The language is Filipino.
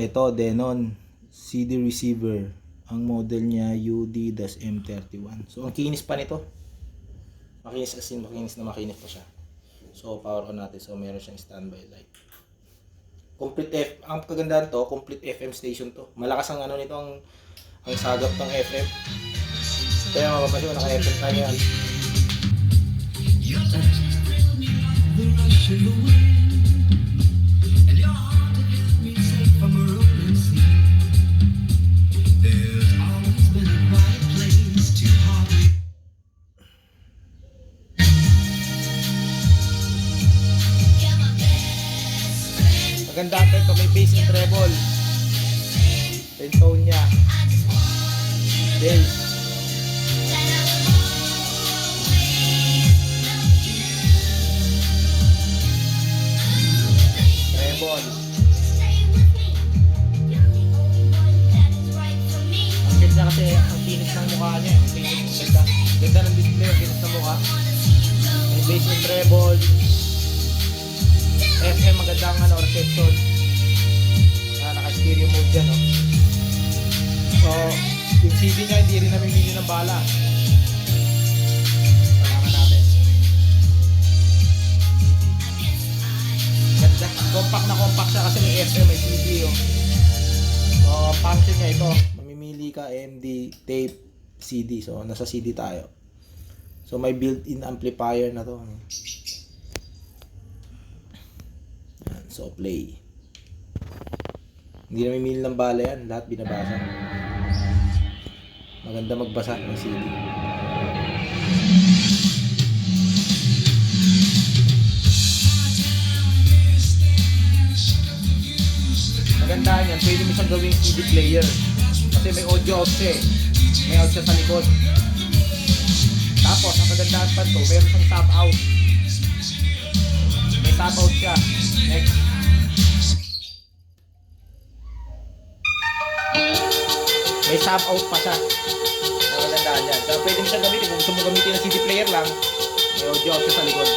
Ito, Denon CD receiver. Ang model niya UD-M31. So ang kinis pa nito. Makinis as in, makinis na makinis pa siya. So power on natin. So meron siyang standby light. Ang kagandahan to, complete FM station to. Malakas ang ano nito, ang sagap ng FM. Kaya mapapansin mo, naka-FM tayo yan. Maganda ito, may bass and treble. Yung tone niya. Bass. Treble. Ang ganda kasi, ang kinis ng mukha niya. Ang ganda. Ganda ng display, ang kinis ng mukha. May bass and treble. FM, magandang reception. Naka-stereo mode dyan, no? So, yung CD niya hindi rin namimili ng bala. Kailangan natin. Ganda. Compact siya kasi may FM, may CD, oh. So, function niya ito. Mamimili ka MD, tape, CD. So, nasa CD tayo. So, may built-in amplifier na to. So, play. Hindi namimili ng bala yan. Lahat binabasa. Maganda magbasa ng CD. Maganda yan. Pwede mo siyang gawing CD player. Kasi may audio out siya eh. May out siya sa likod. Tapos, ang kagandahan pa ito, meron siyang tap out. May tap out siya. Next. May tap out pa siya. Ang magandaan yan. So, pwede mo siya gamitin. Kung gusto mo gamitin ng CD player lang, may audio out siya sa likod.